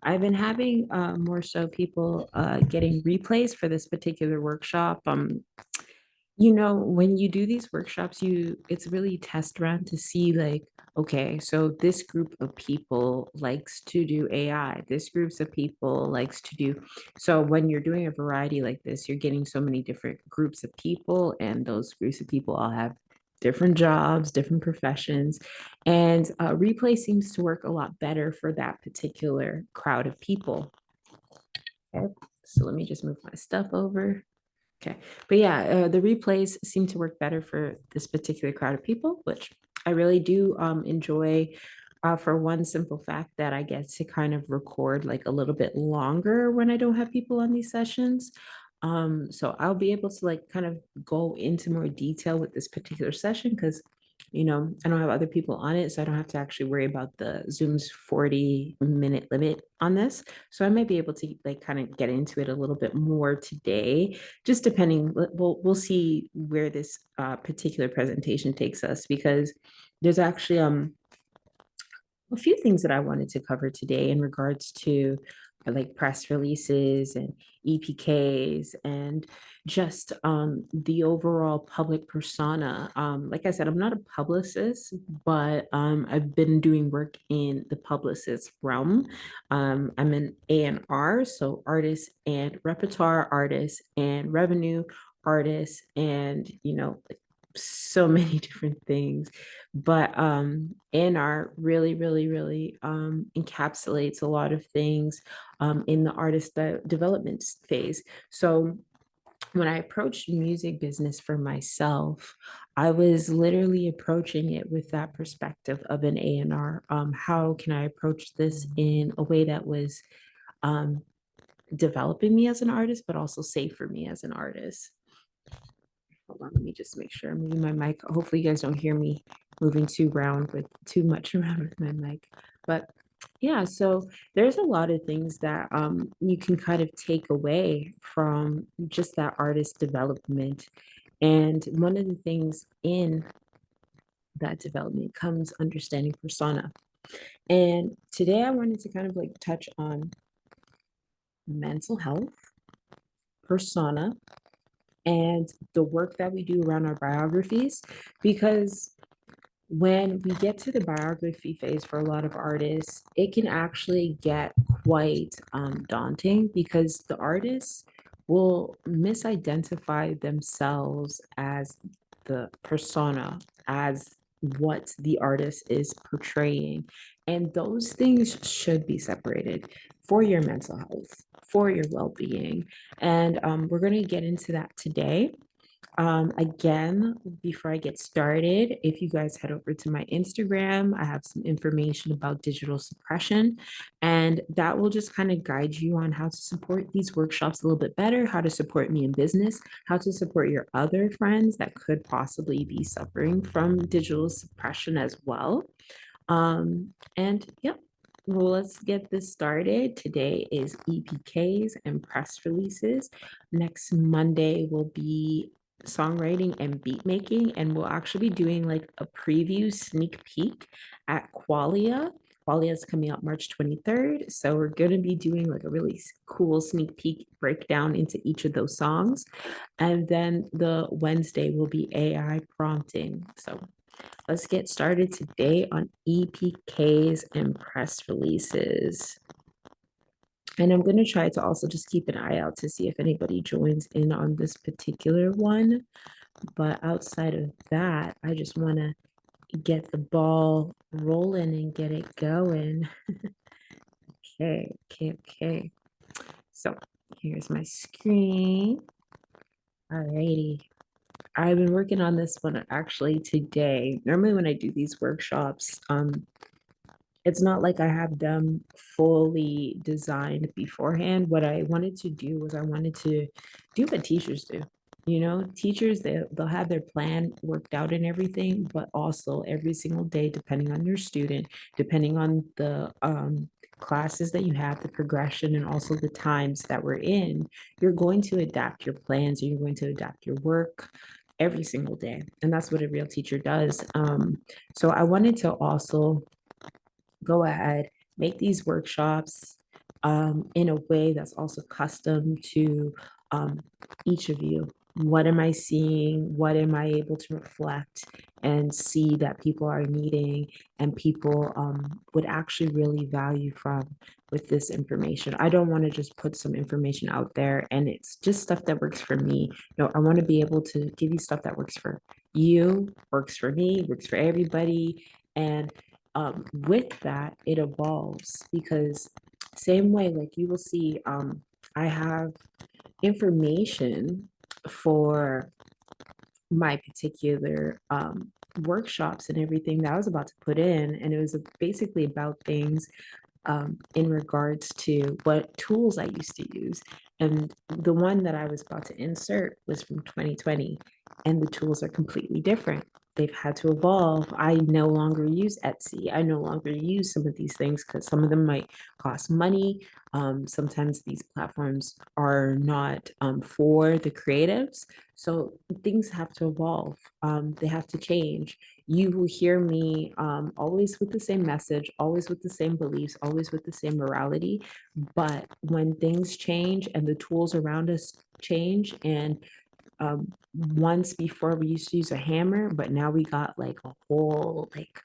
I've been having more so people getting replays for this particular workshop. When you do these workshops, it's really test run to see like, okay, so this group of people likes to do AI. This groups of people likes to do. So when you're doing a variety like this, you're getting so many different groups of people, and those groups of people all have different jobs, different professions, and replay seems to work a lot better for that particular crowd of people. Okay, so let me just move my stuff over. Okay. But yeah, the replays seem to work better for this particular crowd of people, which I really do enjoy for one simple fact that I get to kind of record like a little bit longer when I don't have people on these sessions. So I'll be able to like kind of go into more detail with this particular session because I don't have other people on it, so I don't have to actually worry about the Zoom's 40-minute limit on this. So I might be able to like kind of get into it a little bit more today, just depending. We'll see where this particular presentation takes us because there's actually a few things that I wanted to cover today in regards to like press releases and EPKs and just the overall public persona. Like I said, I'm not a publicist, but I've been doing work in the publicist realm. I'm an A&R, so artist and repertoire artist and revenue artist, and so many different things. But NR really encapsulates a lot of things in the artist development phase. So when I approached music business for myself, I was literally approaching it with that perspective of an A&R. How can I approach this in a way that was um, developing me as an artist, but also safe for me as an artist? Hold on, let me just make sure I'm moving my mic. Hopefully you guys don't hear me moving too much around with my mic. But yeah, so there's a lot of things that you can kind of take away from just that artist development. And one of the things in that development comes understanding persona. And today I wanted to kind of like touch on mental health, persona, and the work that we do around our biographies, because when we get to the biography phase for a lot of artists, it can actually get quite daunting because the artists will misidentify themselves as the persona, as what the artist is portraying. And those things should be separated for your mental health, for your well being. And we're going to get into that today. Again, before I get started, if you guys head over to my Instagram, I have some information about digital suppression, and that will just kind of guide you on how to support these workshops a little bit better, how to support me in business, how to support your other friends that could possibly be suffering from digital suppression as well. And yep. Well, let's get this started. Today is EPKs and press releases. Next Monday will be songwriting and beat making, and we'll actually be doing like a preview sneak peek at Qualia. Qualia is coming out March 23rd, so we're going to be doing like a really cool sneak peek breakdown into each of those songs. And then the Wednesday will be AI prompting. So let's get started today on EPKs and press releases. And I'm going to try to also just keep an eye out to see if anybody joins in on this particular one. But outside of that, I just want to get the ball rolling and get it going. Okay. So here's my screen. Alrighty. I've been working on this one actually today. Normally when I do these workshops, it's not like I have them fully designed beforehand. What I wanted to do was I wanted to do what teachers do. Teachers, they'll have their plan worked out and everything, but also every single day, depending on your student, depending on the classes that you have, the progression, and also the times that we're in, you're going to adapt your plans and you're going to adapt your work every single day. And that's what a real teacher does. So I wanted to also go ahead, make these workshops in a way that's also custom to um, each of you. What am I seeing? What am I able to reflect and see that people are needing and people would actually really value from with this information? I don't want to just put some information out there and it's just stuff that works for me. No, I want to be able to give you stuff that works for you, works for me, works for everybody. And with that, it evolves because same way, like you will see, I have information for my particular workshops and everything that I was about to put in, and it was basically about things in regards to what tools I used to use. And the one that I was about to insert was from 2020, and the tools are completely different. They've had to evolve. I no longer use Etsy. I no longer use some of these things because some of them might cost money. Sometimes these platforms are not for the creatives. So things have to evolve, they have to change. You will hear me always with the same message, always with the same beliefs, always with the same morality. But when things change and the tools around us change, and once before we used to use a hammer, but now we got like a whole like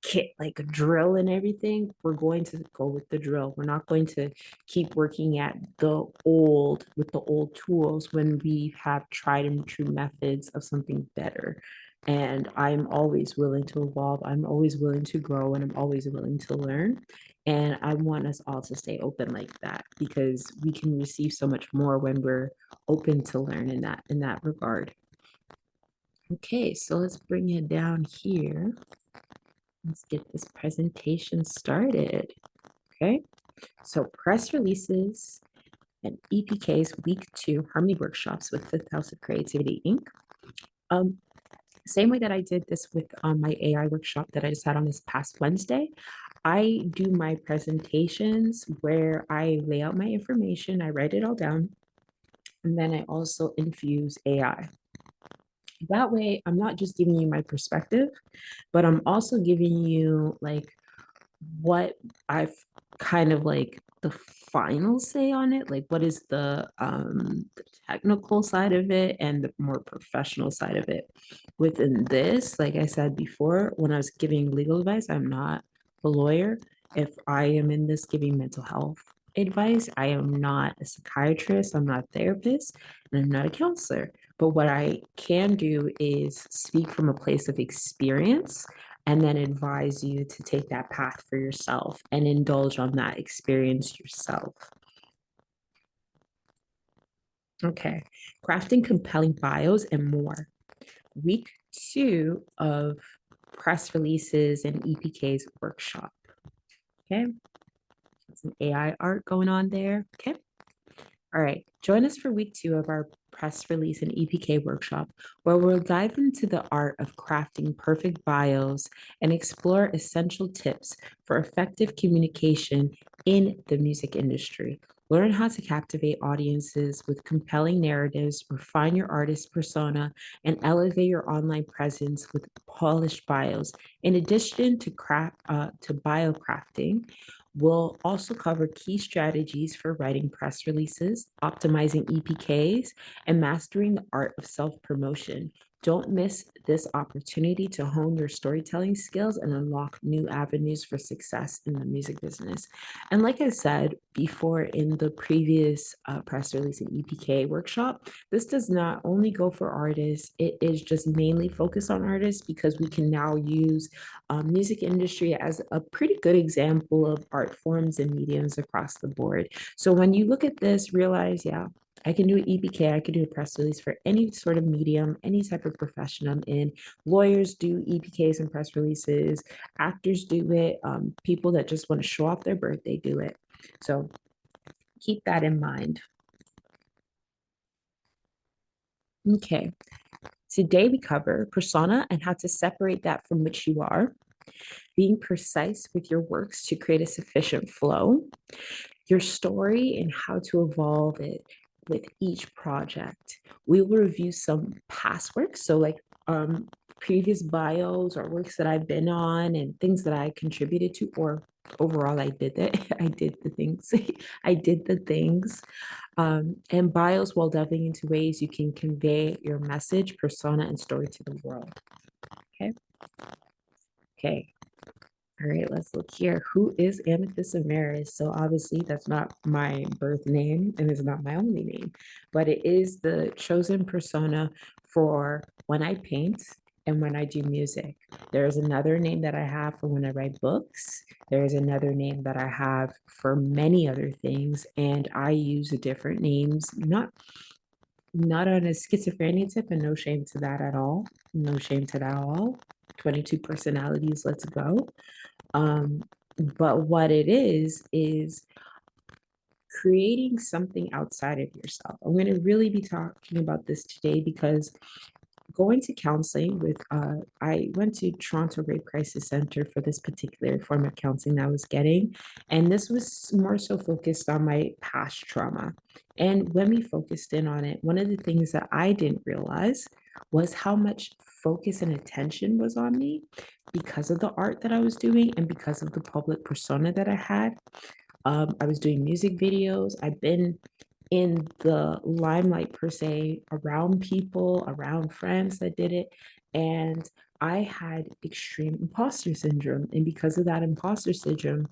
kit, like a drill and everything, we're going to go with the drill. We're not going to keep working at the old with the old tools when we have tried and true methods of something better. And I'm always willing to evolve. I'm always willing to grow and I'm always willing to learn. And I want us all to stay open like that because we can receive so much more when we're open to learn in that regard. Okay, so let's bring it down here. Let's get this presentation started. Okay, so press releases and EPKs week 2 Harmony workshops with Fifth House of Creativity Inc. Um, Same way that I did this with my AI workshop that I just had on this past Wednesday. I do my presentations where I lay out my information, I write it all down, and then I also infuse AI. That way, I'm not just giving you my perspective, but I'm also giving you like what I've kind of like the final say on it, like what is the technical side of it and the more professional side of it. Within this, like I said before, when I was giving legal advice, I'm not a lawyer. If I am in this giving mental health advice, I am not a psychiatrist, I'm not a therapist, and I'm not a counselor. But what I can do is speak from a place of experience and then advise you to take that path for yourself and indulge on that experience yourself. Okay, crafting compelling bios and more. Week 2 of press releases and EPKs workshop. Okay, some AI art going on there. Okay. All right, join us for week 2 of our press release and EPK workshop, where we'll dive into the art of crafting perfect bios and explore essential tips for effective communication in the music industry. Learn how to captivate audiences with compelling narratives, refine your artist persona, and elevate your online presence with polished bios. In addition to bio crafting, we'll also cover key strategies for writing press releases, optimizing EPKs, and mastering the art of self promotion. Don't miss this opportunity to hone your storytelling skills and unlock new avenues for success in the music business. And like I said before in the previous press release and EPK workshop, this does not only go for artists, it is just mainly focused on artists because we can now use music industry as a pretty good example of art forms and mediums across the board. So when you look at this, realize, yeah, I can do an EPK, I can do a press release for any sort of medium, any type of profession I'm in. Lawyers do EPKs and press releases, actors do it, people that just want to show off their birthday do it. So keep that in mind. Okay, today we cover persona and how to separate that from which you are, being precise with your works to create a sufficient flow, your story and how to evolve it with each project. We will review some past works, so like previous bios or works that I've been on and things that I contributed to or overall, I did that. I did the things. I did the things. And bios, while delving into ways you can convey your message, persona, and story to the world. Okay. Okay. All right, let's look here. Who is Amethyst Amaris? So obviously that's not my birth name and it's not my only name, but it is the chosen persona for when I paint and when I do music. There is another name that I have for when I write books. There is another name that I have for many other things, and I use different names, not on a schizophrenia tip, and no shame to that at all. No shame to that at all. 22 personalities, let's go. Um, but what it is creating something outside of yourself. I'm going to really be talking about this today because going to counseling with, I went to Toronto Rape Crisis Center for this particular form of counseling that I was getting. And this was more so focused on my past trauma. And when we focused in on it, one of the things that I didn't realize was how much focus and attention was on me because of the art that I was doing and because of the public persona that I had. I was doing music videos. I've been in the limelight per se, around people, around friends that did it. And I had extreme imposter syndrome. And because of that imposter syndrome,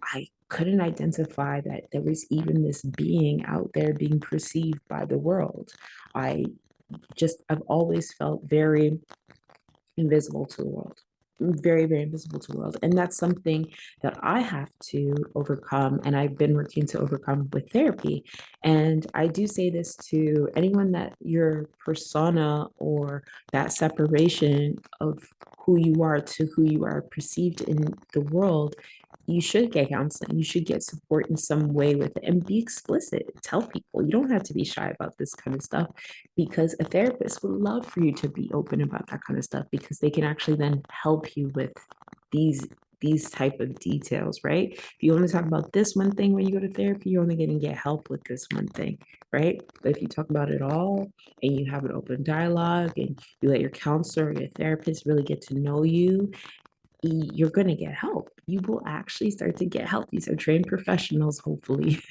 I couldn't identify that there was even this being out there being perceived by the world. I've always felt very invisible to the world, very, very invisible to the world. And that's something that I have to overcome. And I've been working to overcome with therapy. And I do say this to anyone, that your persona or that separation of who you are to who you are perceived in the world, you should get counseling. You should get support in some way with it, and be explicit. Tell people. You don't have to be shy about this kind of stuff, because a therapist would love for you to be open about that kind of stuff, because they can actually then help you with these type of details, right? If you only talk about this one thing when you go to therapy, you're only going to get help with this one thing, right? But if you talk about it all and you have an open dialogue and you let your counselor or your therapist really get to know you, you're going to get help. You will actually start to get help. These are trained professionals, hopefully.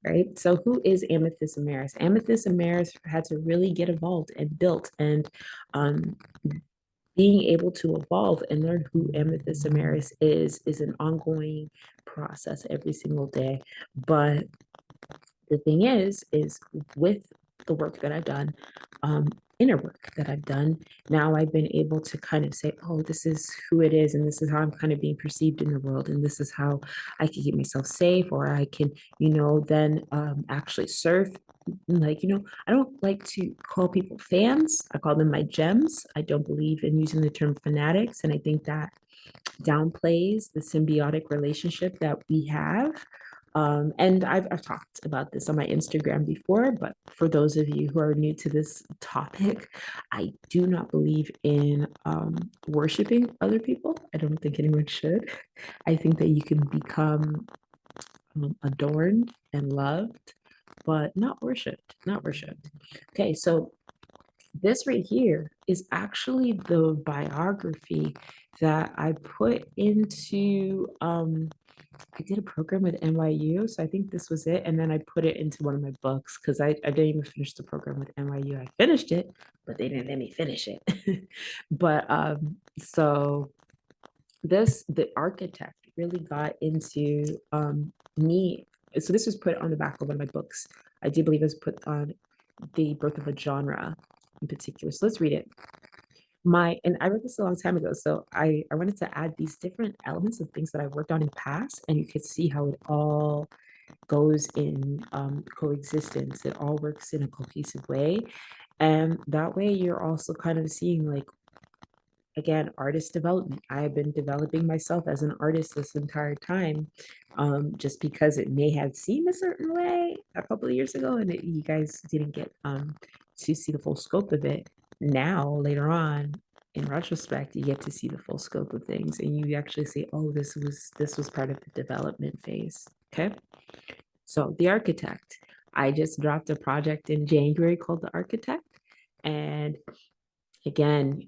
Right? So who is Amethyst Amaris? Amethyst Amaris had to really get evolved and built, and um, being able to evolve and learn who Amethyst Amaris is an ongoing process every single day. But the thing is with the work that I've done, inner work that I've done, now I've been able to kind of say, oh, this is who it is, and this is how I'm kind of being perceived in the world, and this is how I can keep myself safe, or I can, then actually serve. Like, I don't like to call people fans. I call them my gems. I don't believe in using the term fanatics, and I think that downplays the symbiotic relationship that we have. And I've talked about this on my Instagram before, but for those of you who are new to this topic, I do not believe in worshiping other people. I don't think anyone should. I think that you can become adorned and loved, but not worshiped, not worshiped. Okay, so this right here is actually the biography that I put into, I did a program with NYU, so I think this was it. And then I put it into one of my books because I didn't even finish the program with NYU. I finished it, but they didn't let me finish it. But so the architect really got into me. So this was put on the back of one of my books. I do believe it was put on the birth of a genre in particular. So let's read it. And I read this a long time ago, so I wanted to add these different elements of things that I've worked on in the past, and you could see how it all goes in coexistence. It all works in a cohesive way, and that way you're also kind of seeing, like, again, artist development. I have been developing myself as an artist this entire time, just because it may have seemed a certain way a couple of years ago, and you guys didn't get to see the full scope of it. Now, later on, in retrospect, you get to see the full scope of things, and you actually say, "Oh, this was part of the development phase." Okay, so the architect. I just dropped a project in January called The Architect, and again,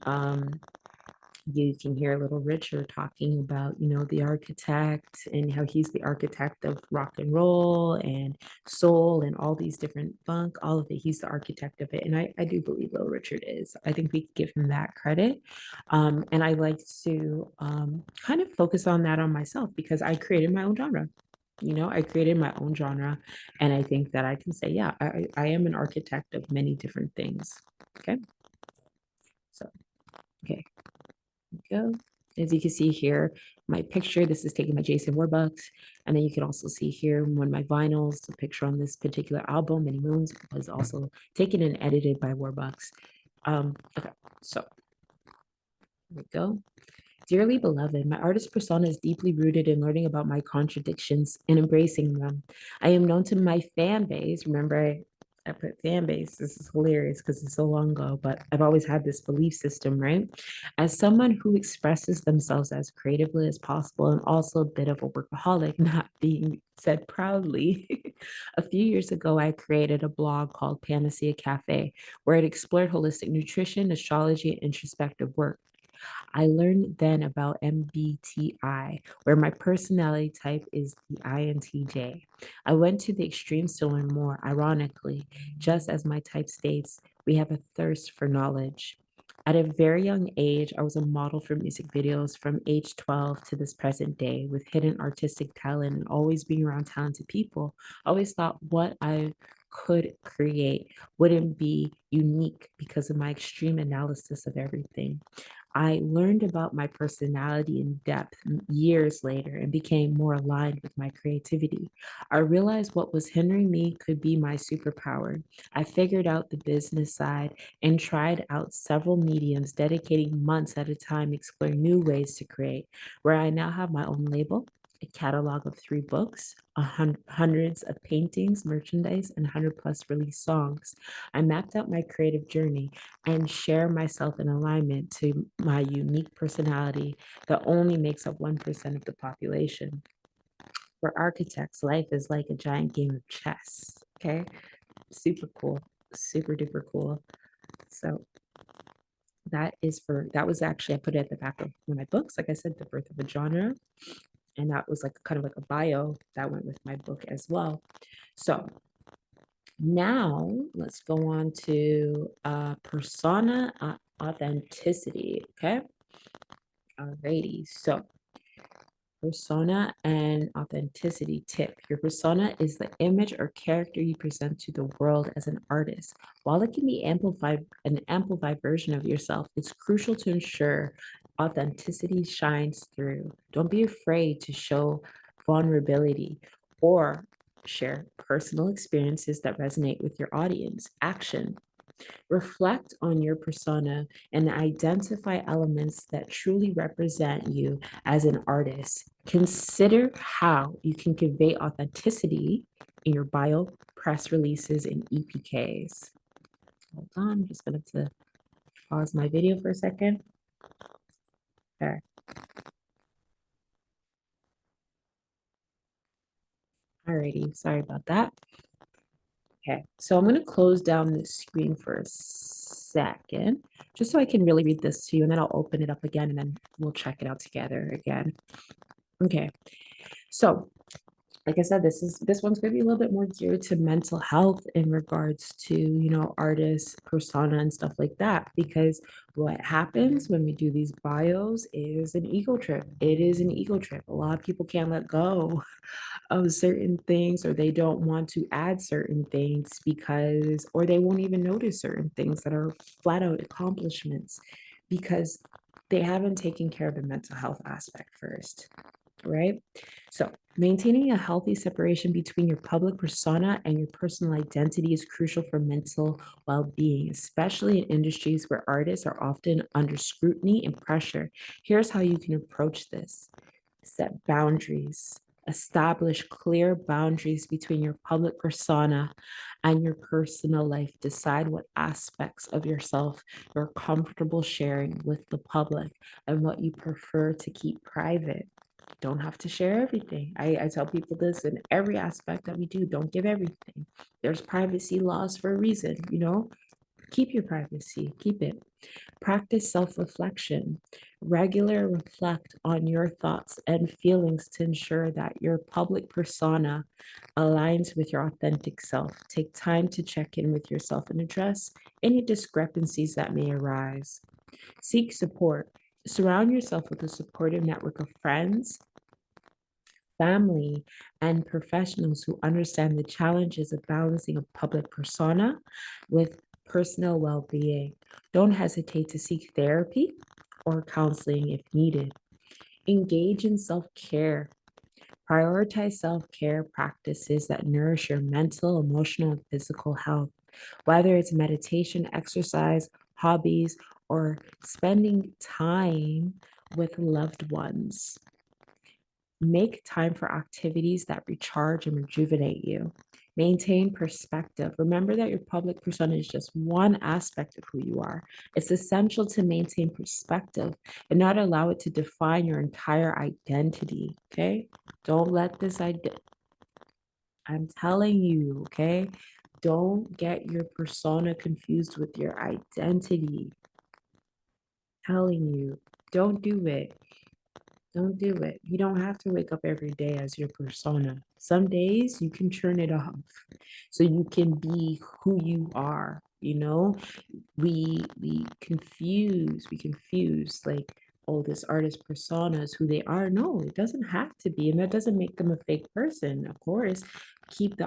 You can hear Little Richard talking about, the architect and how he's the architect of rock and roll and soul and all these different funk, all of it. He's the architect of it. And I do believe Little Richard is. I think we give him that credit. And I like to kind of focus on that on myself because I created my own genre. I created my own genre. And I think that I can say, yeah, I am an architect of many different things. Okay. So, okay. Go. As you can see here, my picture, this is taken by Jason Warbucks. And then you can also see here one of my vinyls, the picture on this particular album, Many Moons, was also taken and edited by Warbucks. Okay, so here we go. Dearly beloved, my artist persona is deeply rooted in learning about my contradictions and embracing them. I am known to my fan base. Remember, I put fan base. This is hilarious because it's so long ago, but I've always had this belief system, right? As someone who expresses themselves as creatively as possible and also a bit of a workaholic, not being said proudly. A few years ago, I created a blog called Panacea Cafe, where it explored holistic nutrition, astrology, and introspective work. I learned then about MBTI, where my personality type is the INTJ. I went to the extremes to learn more. Ironically, just as my type states, we have a thirst for knowledge. At a very young age, I was a model for music videos from age 12 to this present day with hidden artistic talent and always being around talented people. I always thought what I could create wouldn't be unique because of my extreme analysis of everything. I learned about my personality in depth years later and became more aligned with my creativity. I realized what was hindering me could be my superpower. I figured out the business side and tried out several mediums, dedicating months at a time exploring new ways to create, where I now have my own label, a catalog of 3 books, hundreds of paintings, merchandise, and 100 plus released songs. I mapped out my creative journey and share myself in alignment to my unique personality that only makes up 1% of the population. For architects, life is like a giant game of chess. Okay. Super cool. Super duper cool. So that was actually, I put it at the back of one of my books. Like I said, The Birth of a Genre. And that was like kind of like a bio that went with my book as well. So now let's go on to persona authenticity. Okay. Alrighty. So persona and authenticity tip. Your persona is the image or character you present to the world as an artist. While it can be an amplified version of yourself, it's crucial to ensure authenticity shines through. Don't be afraid to show vulnerability or share personal experiences that resonate with your audience. Action. Reflect on your persona and identify elements that truly represent you as an artist. Consider how you can convey authenticity in your bio, press releases, and EPKs. Hold on, I'm just going to pause my video for a second. Okay. Alrighty, sorry about that. Okay, so I'm going to close down this screen for a second, just so I can really read this to you, and then I'll open it up again, and then we'll check it out together again. Okay, so like I said, this one's going to be a little bit more geared to mental health in regards to, artists, persona, and stuff like that. Because what happens when we do these bios is an ego trip. It is an ego trip. A lot of people can't let go of certain things, or they don't want to add certain things because, or they won't even notice certain things that are flat out accomplishments because they haven't taken care of the mental health aspect first, right? So, maintaining a healthy separation between your public persona and your personal identity is crucial for mental well being, especially in industries where artists are often under scrutiny and pressure. Here's how you can approach this: set boundaries. Establish clear boundaries between your public persona and your personal life. Decide what aspects of yourself you're comfortable sharing with the public and what you prefer to keep private. Don't have to share everything. I tell people this in every aspect that we do. Don't give everything. There's privacy laws for a reason, Keep your privacy, keep it. Practice self reflection. Regular reflect on your thoughts and feelings to ensure that your public persona aligns with your authentic self. Take time to check in with yourself and address any discrepancies that may arise. Seek support. Surround yourself with a supportive network of friends, family, and professionals who understand the challenges of balancing a public persona with personal well being. Don't hesitate to seek therapy or counseling if needed. Engage in self care. Prioritize self care practices that nourish your mental, emotional, and physical health, whether it's meditation, exercise, hobbies, or spending time with loved ones. Make time for activities that recharge and rejuvenate you. Maintain perspective. Remember that your public persona is just one aspect of who you are. It's essential to maintain perspective and not allow it to define your entire identity. Okay. Don't let this idea, I'm telling you, okay? Don't get your persona confused with your identity. Telling you, don't do it. Don't do it. You don't have to wake up every day as your persona. Some days you can turn it off so you can be who you are, you know? We confuse like, oh, this artist persona is who they are. No, it doesn't have to be, and that doesn't make them a fake person. Of course, keep the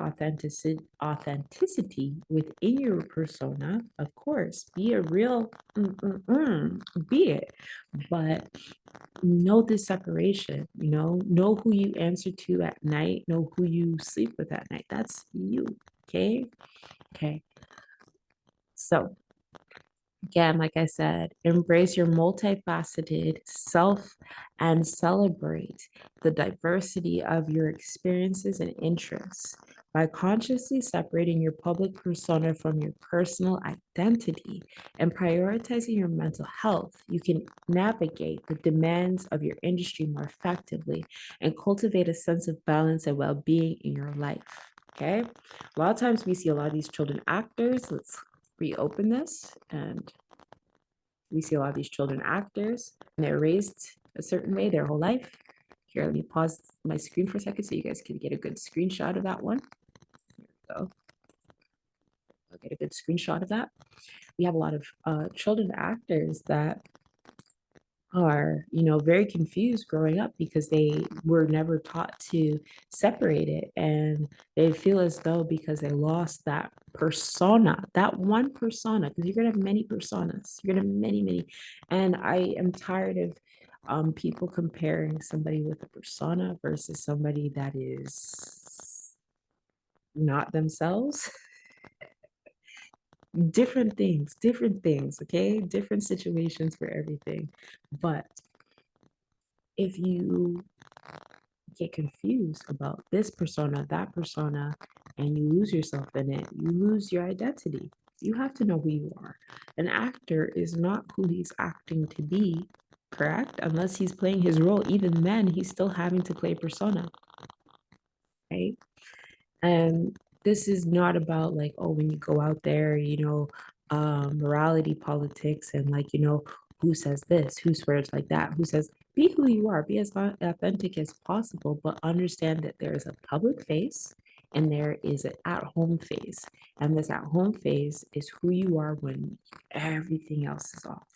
authenticity within your persona. Of course, be a real be it, but know the separation, know who you answer to at night, know who you sleep with at night. That's you. Okay. So again, like I said, embrace your multifaceted self and celebrate the diversity of your experiences and interests. By consciously separating your public persona from your personal identity and prioritizing your mental health, you can navigate the demands of your industry more effectively and cultivate a sense of balance and well being in your life. Okay. A lot of times we see a lot of these children actors. Let's reopen this, and we see a lot of these children actors and they're raised a certain way their whole life. Here, let me pause my screen for a second so you guys can get a good screenshot of that one. So I'll get a good screenshot of that. We have a lot of children actors that are, very confused growing up because they were never taught to separate it. And they feel as though because they lost that persona, that one persona, because you're going to have many personas, you're going to have many, many. And I am tired of people comparing somebody with a persona versus somebody that is not themselves. Different things, okay? Different situations for everything. But if you get confused about this persona, that persona, and you lose yourself in it, you lose your identity. You have to know who you are. An actor is not who he's acting to be, correct? Unless he's playing his role. Even then, he's still having to play persona, right? And this is not about like, oh, when you go out there, morality politics and like, who says this, who swears like that, who says, be who you are, be as authentic as possible, but understand that there is a public face and there is an at-home phase. And this at-home phase is who you are when everything else is off.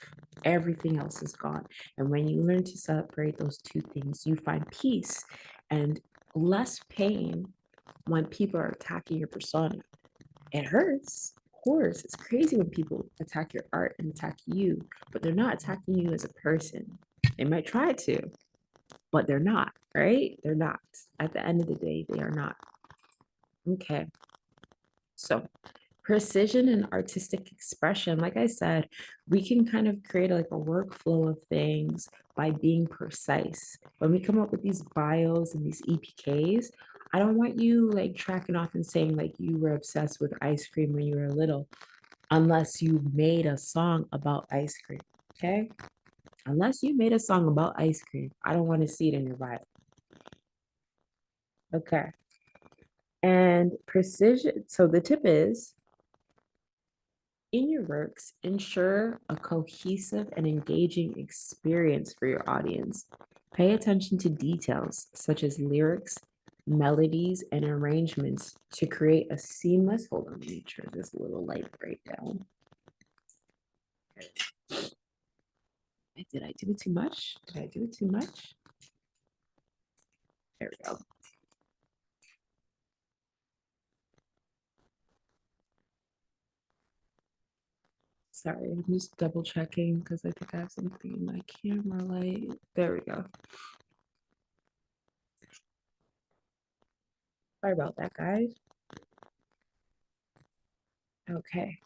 Everything else is gone. And when you learn to separate those two things, you find peace and less pain when people are attacking your persona. It hurts. Of course, it's crazy when people attack your art and attack you, but they're not attacking you as a person. They might try to, but they're not, right? They're not. At the end of the day, they are not. Okay. So, precision and artistic expression, like I said, we can kind of create like a workflow of things by being precise. When we come up with these bios and these EPKs, I don't want you like tracking off and saying like you were obsessed with ice cream when you were little, unless you made a song about ice cream. Okay. Unless you made a song about ice cream, I don't want to see it in your bio. Okay. And precision. So the tip is In your works, ensure a cohesive and engaging experience for your audience. Pay attention to details such as lyrics, melodies, and arrangements to create a seamless. Hold on, let me turn this little light right down. Did I do it too much? Did I do it too much? There we go. Sorry, I'm just double checking because I think I have something in my camera light. There we go. Sorry about that, guys. Okay.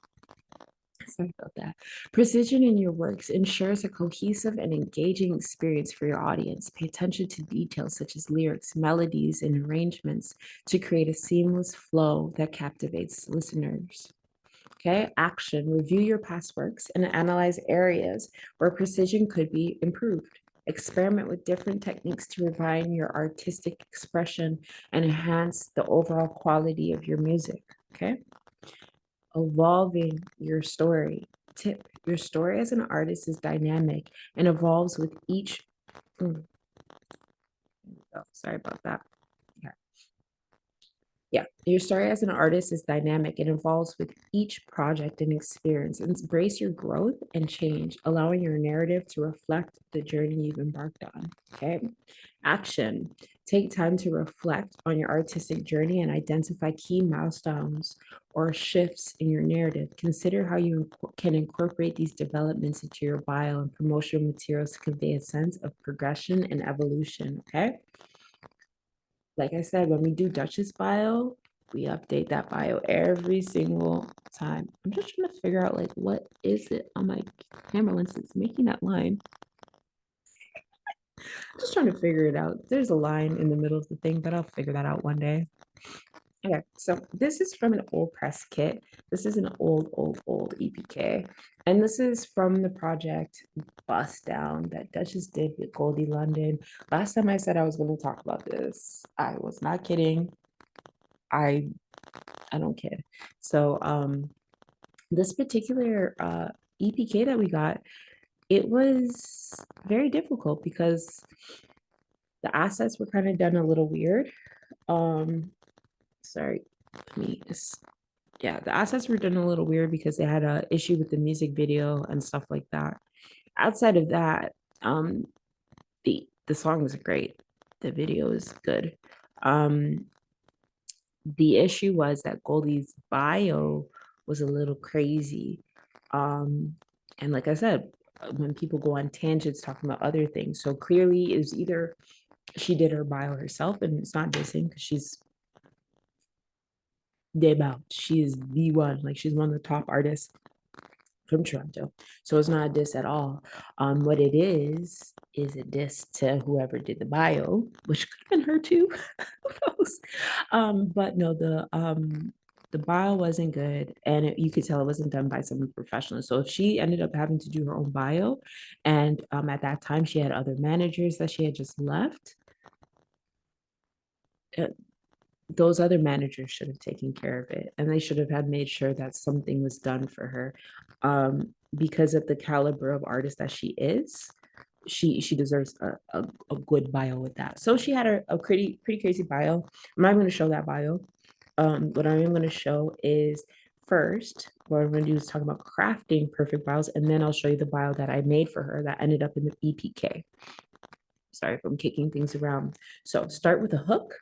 Sorry about that. Precision in your works ensures a cohesive and engaging experience for your audience. Pay attention to details such as lyrics, melodies, and arrangements to create a seamless flow that captivates listeners. Okay, action. Review your past works and analyze areas where precision could be improved. Experiment with different techniques to refine your artistic expression and enhance the overall quality of your music. Okay, evolving your story. Tip: your story as an artist is dynamic and evolves with each. Sorry about that. Yeah, your story as an artist is dynamic and evolves with each project and experience. Embrace your growth and change, allowing your narrative to reflect the journey you've embarked on. Okay. Action. Take time to reflect on your artistic journey and identify key milestones or shifts in your narrative. Consider how you can incorporate these developments into your bio and promotional materials to convey a sense of progression and evolution. Okay. Like I said, when we do Dutch's bio, we update that bio every single time. I'm just trying to figure out like what is it on my camera lens that's making that line. I'm just trying to figure it out. There's a line in the middle of the thing, but I'll figure that out one day. Okay, so this is from an old press kit. This is an old EPK. And this is from the project Bust Down that Duchess did with Goldie London. Last time I said I was going to talk about this, I was not kidding. I don't kid. So this particular EPK that we got, it was very difficult because the assets were kind of done a little weird. Sorry, let me just, yeah, the assets were done a little weird because they had a issue with the music video and stuff like that. Outside of that, the song is great. The video is good. The issue was that Goldie's bio was a little crazy. And like I said, when people go on tangents talking about other things, so clearly it was either she did her bio herself, and it's not dissing because she's Debao. She is the one, like she's one of the top artists from Toronto. So it's not a diss at all. What it is a diss to whoever did the bio, which could have been her too. Who knows? But no, the bio wasn't good, and you could tell it wasn't done by someone professional. So if she ended up having to do her own bio, and at that time she had other managers that she had just left, uh, those other managers should have taken care of it, and they should have had made sure that something was done for her, because of the caliber of artist that she is. She deserves a good bio with that. So she had a pretty crazy bio. I'm not going to show that bio. What I am going to show is first, what I'm going to do is talk about crafting perfect bios, and then I'll show you the bio that I made for her that ended up in the EPK. Sorry if I'm kicking things around. So start with a hook.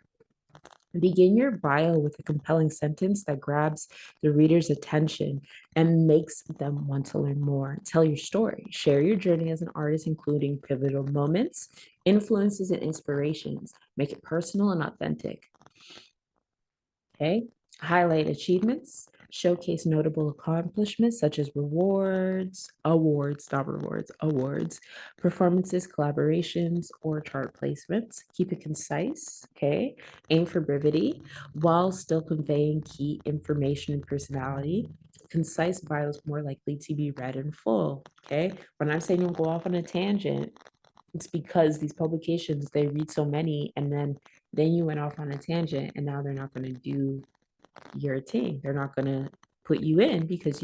Begin your bio with a compelling sentence that grabs the reader's attention and makes them want to learn more. Tell your story. Share your journey as an artist, including pivotal moments, influences, and inspirations. Make it personal and authentic. Okay. Highlight achievements. Showcase notable accomplishments such as awards, performances, collaborations, or chart placements. Keep it concise. Okay. Aim for brevity while still conveying key information and personality. Concise bio is more likely to be read in full. Okay. When I'm saying don't go off on a tangent, it's because these publications, they read so many, and then you went off on a tangent, and now they're not going to do your thing. They're not going to put you in because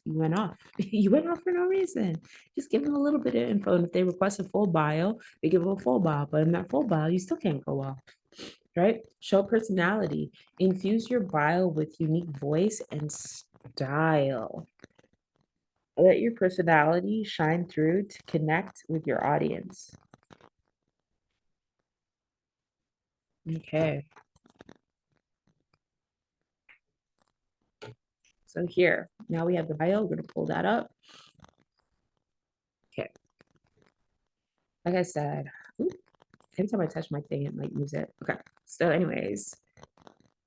You went off. You went off for no reason. Just give them a little bit of info. And if they request a full bio, they give them a full bio. But in that full bio, you still can't go off, right? Show personality. Infuse your bio with unique voice and style. Let your personality shine through to connect with your audience. Okay. So here, now we have the bio. We're going to pull that up. Okay. Like I said, ooh, every time I touch my thing, it might use it. Okay. So anyways,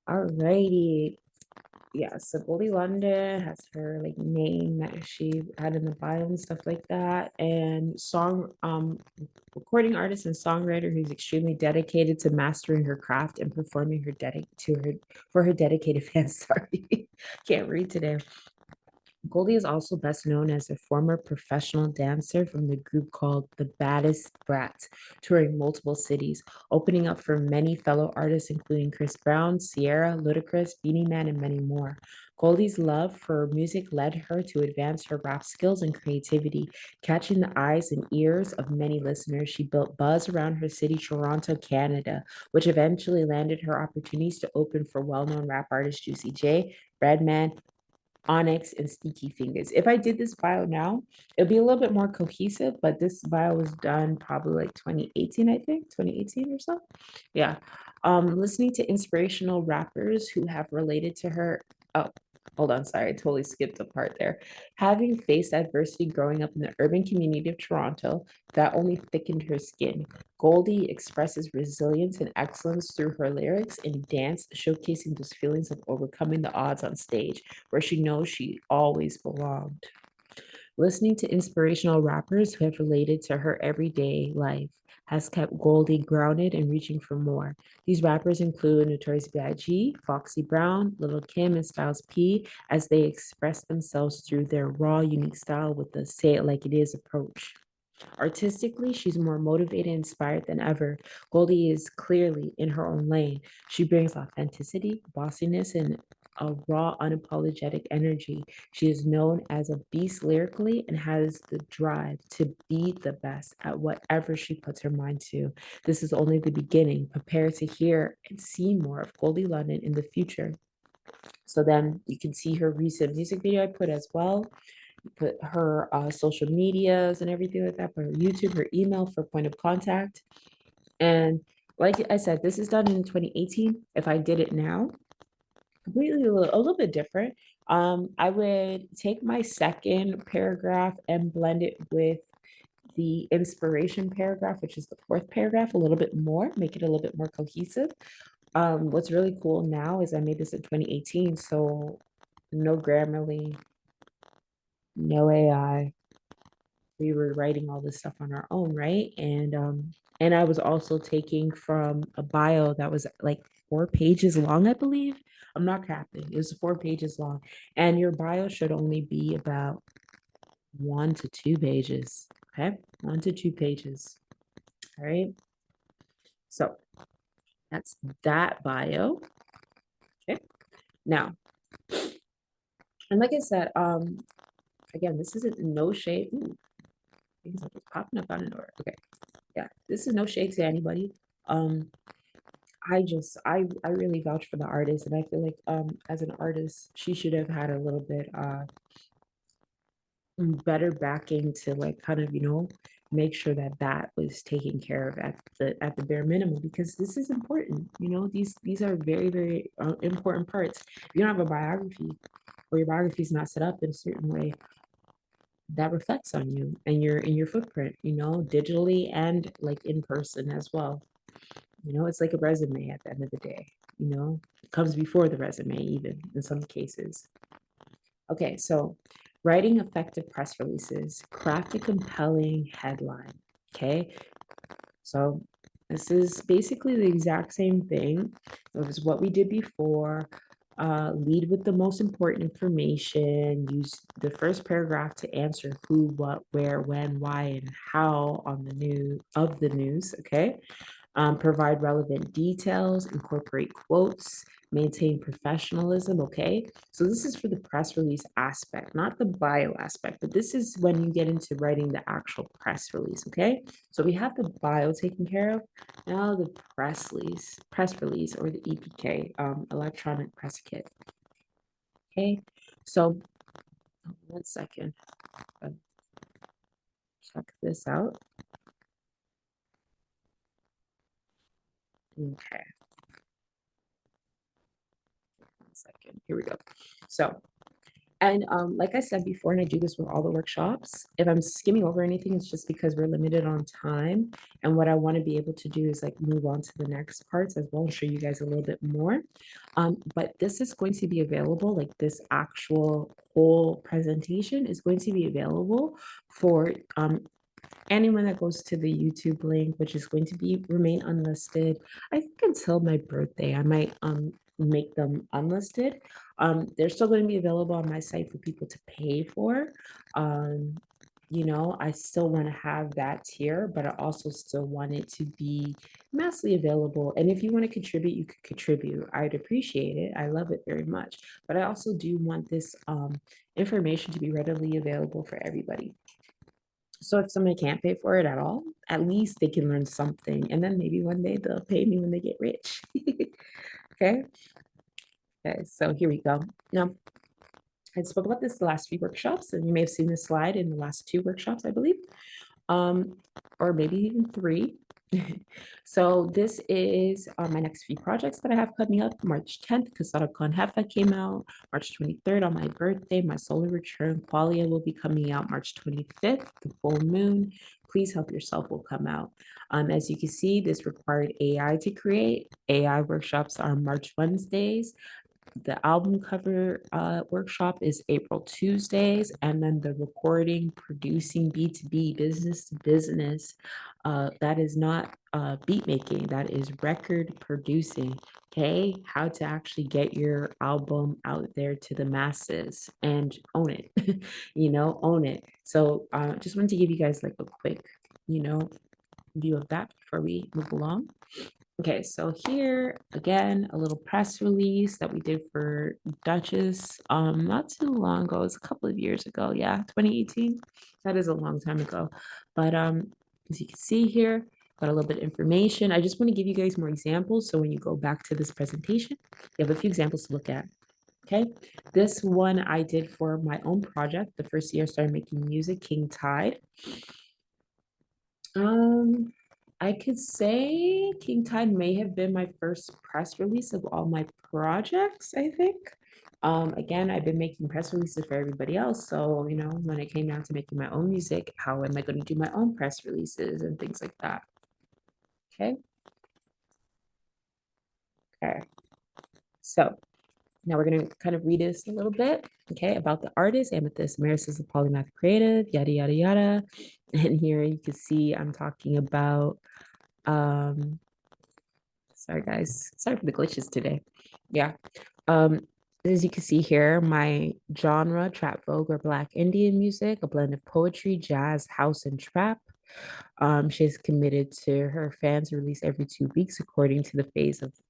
alrighty. Yeah, so Goldie London has her like name that she had in the bio and stuff like that. And recording artist and songwriter who's extremely dedicated to mastering her craft and performing for her dedicated fans. Sorry, can't read today. Goldie is also best known as a former professional dancer from the group called the Baddest Brats, touring multiple cities, opening up for many fellow artists, including Chris Brown, Sierra, Ludacris, Beanie Man, and many more. Goldie's love for music led her to advance her rap skills and creativity, catching the eyes and ears of many listeners. She built buzz around her city, Toronto, Canada, which eventually landed her opportunities to open for well-known rap artists Juicy J, Redman, Onyx, and Sneaky Fingers. If I did this bio now, it'll be a little bit more cohesive, but this bio was done probably like 2018, I think, 2018 or so. Yeah. Listening to inspirational rappers who have related to her. Oh, hold on, sorry, I totally skipped a part there. Having faced adversity growing up in the urban community of Toronto, that only thickened her skin. Goldie expresses resilience and excellence through her lyrics and dance, showcasing those feelings of overcoming the odds on stage, where she knows she always belonged. Listening to inspirational rappers who have related to her everyday life has kept Goldie grounded and reaching for more. These rappers include Notorious B.I.G., Foxy Brown, Lil' Kim, and Styles P, as they express themselves through their raw, unique style with the say it like it is approach. Artistically, she's more motivated and inspired than ever. Goldie is clearly in her own lane. She brings authenticity, bossiness, and a raw, unapologetic energy. She is known as a beast lyrically and has the drive to be the best at whatever she puts her mind to. This is only the beginning. Prepare to hear and see more of Goldie London in the future. So then you can see her recent music video I put as well, put her social medias and everything like that, put her YouTube, her email for point of contact. And like I said, this is done in 2018. If I did it now, completely a little bit different. I would take my second paragraph and blend it with the inspiration paragraph, which is the fourth paragraph, a little bit more, make it a little bit more cohesive. What's really cool now is I made this in 2018, so no Grammarly, no AI. We were writing all this stuff on our own, right? And I was also taking from a bio that was like 4 pages long, I believe. I'm not capping. It was 4 pages long. And your bio should only be about 1 to 2 pages. Okay. 1 to 2 pages. All right. So that's that bio. Okay. Now, and like I said, again, this isn't no shade. Ooh, things are just popping up out of nowhere. Okay. Yeah, this is no shade to anybody. Um, I really vouch for the artist, and I feel like as an artist, she should have had a little bit better backing to like kind of, make sure that that was taken care of at the bare minimum, because this is important. These are very, very important parts. If you don't have a biography, or your biography is not set up in a certain way, that reflects on you and your footprint, digitally and like in person as well. It's like a resume at the end of the day, it comes before the resume, even in some cases. Okay, so writing effective press releases, craft a compelling headline. Okay, so this is basically the exact same thing. It was what we did before. Lead with the most important information. Use the first paragraph to answer who, what, where, when, why, and how on the news. Okay. Provide relevant details, incorporate quotes, maintain professionalism. Okay, so this is for the press release aspect, not the bio aspect, but this is when you get into writing the actual press release. Okay, so we have the bio taken care of. Now the press release or the EPK, electronic press kit. Okay, so 1 second, check this out. Okay, 1 second. Here we go. So, and like I said before, and I do this with all the workshops, if I'm skimming over anything, it's just because we're limited on time. And what I want to be able to do is like move on to the next parts as well and show you guys a little bit more. But this is going to be available, like this actual whole presentation is going to be available for anyone that goes to the YouTube link, which is going to be remain unlisted. I think until my birthday, I might make them unlisted. They're still going to be available on my site for people to pay for. Um, you know, I still want to have that tier, but I also still want it to be massively available. And if you want to contribute, you could contribute. I'd appreciate it. I love it very much. But I also do want this information to be readily available for everybody. So if somebody can't pay for it at all, at least they can learn something. And then maybe one day they'll pay me when they get rich. Okay. Okay. So here we go. Now, I spoke about this the last few workshops, and you may have seen this slide in the last 2 workshops, I believe, um, or maybe even 3. So this is my next few projects that I have coming up. March 10th, Kasara Khan Hefa came out. March 23rd, on my birthday, my solar return Qualia will be coming out. March 25th, the full moon. Please help yourself will come out. As you can see, this required AI to create. AI workshops are March Wednesdays. The album cover workshop is April Tuesdays, and then the recording, producing, B2B, business to business, that is not beat making, that is record producing. Okay, how to actually get your album out there to the masses and own it, own it. So just wanted to give you guys like a quick, view of that before we move along. Okay, so here again, a little press release that we did for Duchess not too long ago. It was a couple of years ago. Yeah, 2018. That is a long time ago. But as you can see here, got a little bit of information. I just want to give you guys more examples. So when you go back to this presentation, you have a few examples to look at. Okay, this one I did for my own project. The first year I started making music, King Tide. I could say King Tide may have been my first press release of all my projects, I think. Again, I've been making press releases for everybody else. So, when it came down to making my own music, how am I going to do my own press releases and things like that? Okay. Okay. So now we're going to kind of read this a little bit, okay, about the artist, Amethyst Maris is a polymath creative, yada, yada, yada. And here you can see I'm talking about sorry guys, sorry for the glitches today. Yeah. As you can see here, my genre, trap folk or Black Indian music, a blend of poetry, jazz, house, and trap. She's committed to her fans release every 2 weeks according to the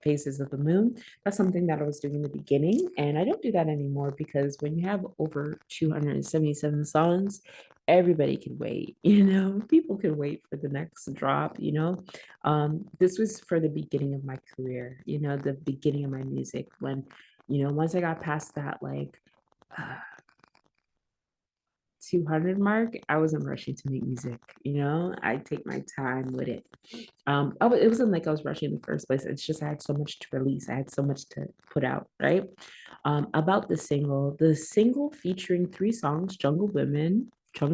phases of the moon. That's something that I was doing in the beginning, and I don't do that anymore because when you have over 277 songs, everybody can wait. People can wait for the next drop. This was for the beginning of my career. The beginning of my music when once I got past that like 200 mark, I wasn't rushing to make music. I take my time with it. It wasn't like I was rushing in the first place. It's just I had so much to release. I had so much to put out, right? About the single featuring 3 songs, Jungle Woman. I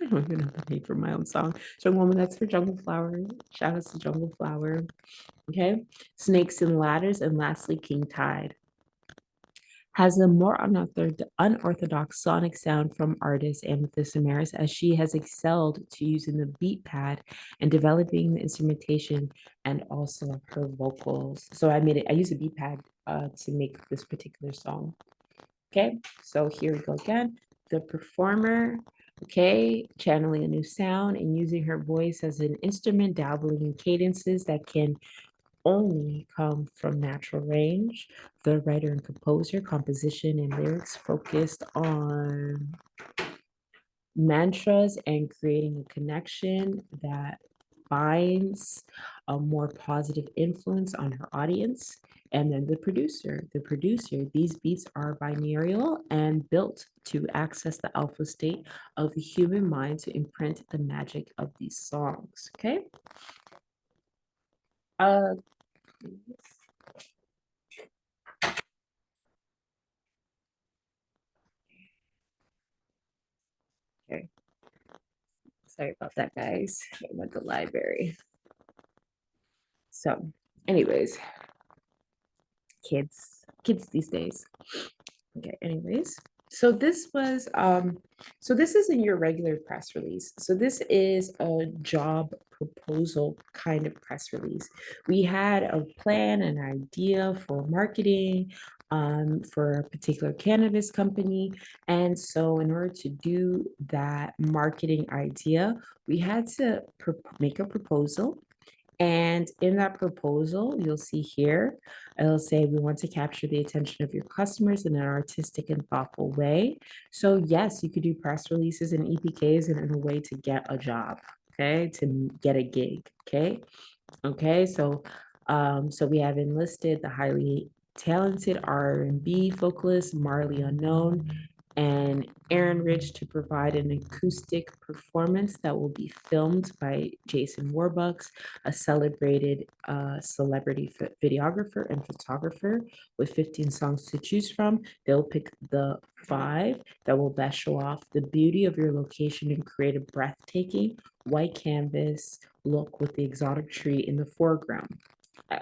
don't even know the name for my own song. Jungle Woman, that's for Jungle Flower. Shout out to Jungle Flower. Okay. Snakes and Ladders, and lastly, King Tide has a more unorthodox sonic sound from artist Amethyst Samaras, as she has excelled to using the beat pad and developing the instrumentation and also her vocals. So I used a beat pad to make this particular song. Okay, so here we go again. The performer, Okay, channeling a new sound and using her voice as an instrument, dabbling in cadences that can only come from natural range. The writer and composer, composition, and lyrics focused on mantras and creating a connection that binds a more positive influence on her audience. And then the producer, these beats are binaural and built to access the alpha state of the human mind to imprint the magic of these songs. Okay. Uh, okay. Sorry about that, guys. I went to the library. So, anyways, kids these days. Okay, anyways. So this isn't your regular press release. So this is a job proposal kind of press release. We had a plan, an idea for marketing for a particular cannabis company. And so in order to do that marketing idea, we had to make a proposal, and in that proposal, you'll see here, it'll say we want to capture the attention of your customers in an artistic and thoughtful way. So yes, you could do press releases and EPKs in a way to get a job, okay, to get a gig, okay. Okay, so we have enlisted the highly talented R&B vocalist Marley Unknown and Aaron Rich to provide an acoustic performance that will be filmed by Jason Warbucks, a celebrated celebrity videographer and photographer with 15 songs to choose from. They'll pick the 5 that will best show off the beauty of your location and create a breathtaking white canvas look with the exotic tree in the foreground.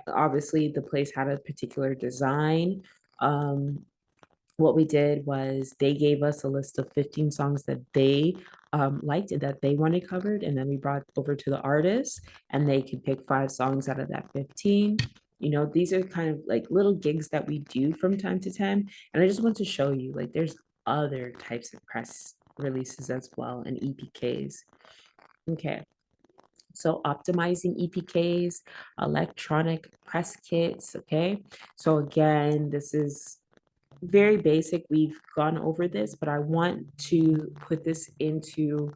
Obviously, the place had a particular design. Um, what we did was they gave us a list of 15 songs that they liked and that they wanted covered. And then we brought over to the artist and they could pick 5 songs out of that 15. You know, these are kind of like little gigs that we do from time to time. And I just want to show you, like, there's other types of press releases as well and EPKs. Okay. So optimizing EPKs, electronic press kits. Okay. So again, this is very basic. We've gone over this, but I want to put this into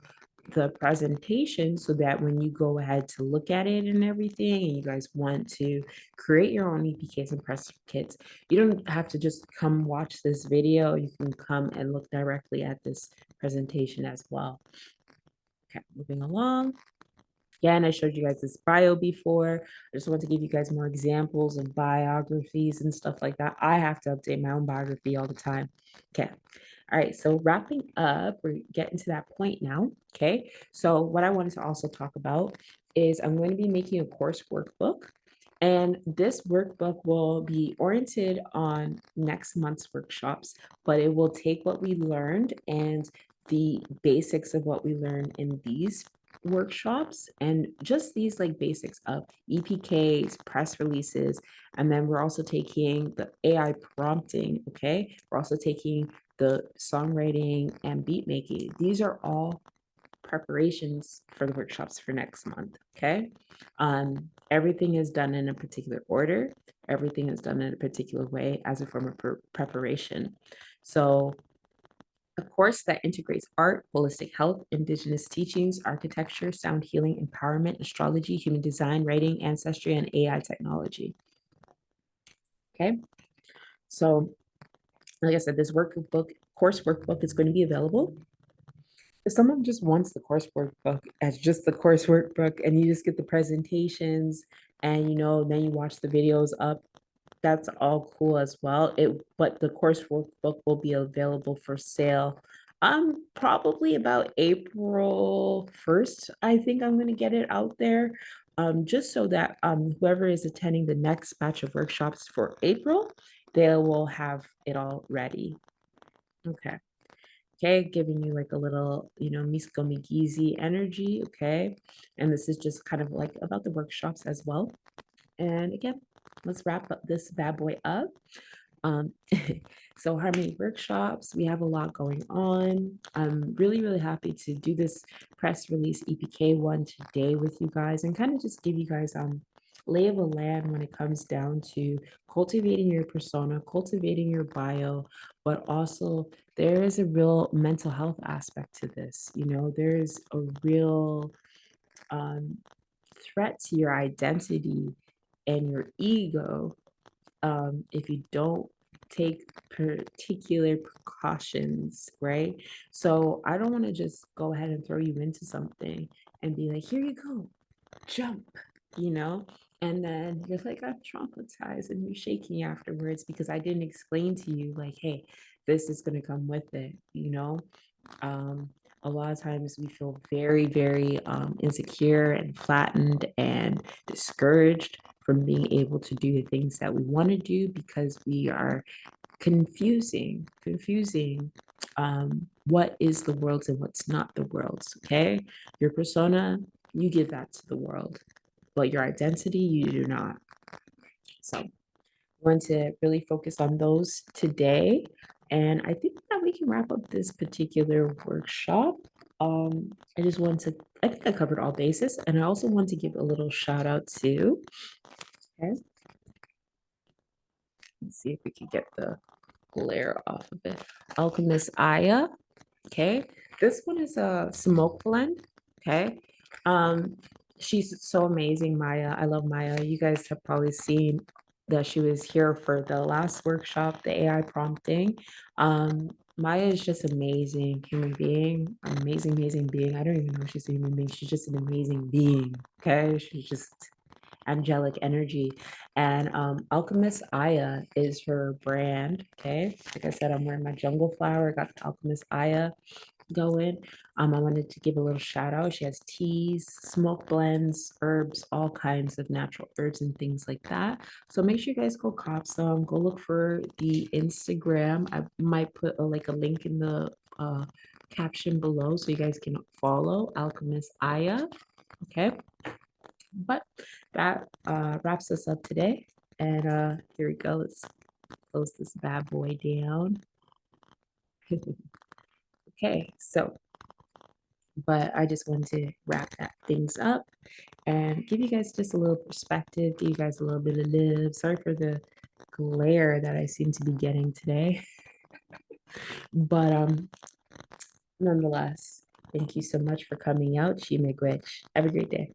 the presentation so that when you go ahead to look at it and everything, and you guys want to create your own EPKs and press kits, you don't have to just come watch this video. You can come and look directly at this presentation as well. Okay, moving along. Again, I showed you guys this bio before. I just want to give you guys more examples of biographies and stuff like that. I have to update my own biography all the time. Okay. All right. So wrapping up, we're getting to that point now. Okay. So what I wanted to also talk about is I'm going to be making a course workbook. And this workbook will be oriented on next month's workshops, but it will take what we learned and the basics of what we learned in these workshops and just these like basics of EPKs, press releases, and then we're also taking the AI prompting, okay? We're also taking the songwriting and beat making. These are all preparations for the workshops for next month, okay? Everything is done in a particular order. Everything is done in a particular way as a form of preparation. So a course that integrates art, holistic health, indigenous teachings, architecture, sound healing, empowerment, astrology, human design, writing, ancestry, and AI technology. Okay, so like I said, this course workbook is going to be available. If someone just wants the course workbook as just the course workbook and you just get the presentations and then you watch the videos up, that's all cool as well. But the course workbook will be available for sale probably about April 1st. I think I'm gonna get it out there. Just so that whoever is attending the next batch of workshops for April, they will have it all ready. Okay. Okay, giving you like a little, Misko Migizi energy, okay? And this is just kind of like about the workshops as well. And again, let's wrap up this bad boy up. Um, so Harmony workshops, we have a lot going on. I'm really, really happy to do this press release EPK one today with you guys and kind of just give you guys lay of the land when it comes down to cultivating your persona, cultivating your bio, but also there is a real mental health aspect to this. You know, there's a real um, threat to your identity and your ego if you don't take particular precautions, right? So I don't want to just go ahead and throw you into something and be like, here you go, jump, you know? And then you're like, I'm traumatized and you're shaking afterwards because I didn't explain to you, like, hey, this is going to come with it, you know? Um, a lot of times we feel very, very insecure and flattened and discouraged from being able to do the things that we want to do because we are confusing what is the world's and what's not the world's. Okay, your persona, you give that to the world, but your identity, you do not. So want to really focus on those today. And I think that we can wrap up this particular workshop. I just want to, I think I covered all bases. And I also want to give a little shout out to, okay, let's see if we can get the glare off of it. Alchemist Aya. Okay. This one is a smoke blend. Okay. Um, she's so amazing, Maya. I love Maya. You guys have probably seen that she was here for the last workshop, the AI prompting. Maya is just amazing human being, amazing, amazing being. I don't even know if she's a human being. She's just an amazing being. Okay. She's just angelic energy. And Alchemist Aya is her brand. Okay. Like I said, I'm wearing my jungle flower. I got the Alchemist Aya going. I wanted to give a little shout out. She has teas, smoke blends, herbs, all kinds of natural herbs and things like that. So make sure you guys go cop some. Go look for the Instagram. I might put like a link in the caption below so you guys can follow Alchemist Aya. Okay. But that wraps us up today. And here we go. Let's close this bad boy down. Okay, so, but I just wanted to wrap that things up and give you guys just a little perspective, give you guys a little bit of love. Sorry for the glare that I seem to be getting today. But nonetheless, thank you so much for coming out. Shimegwech. Have a great day.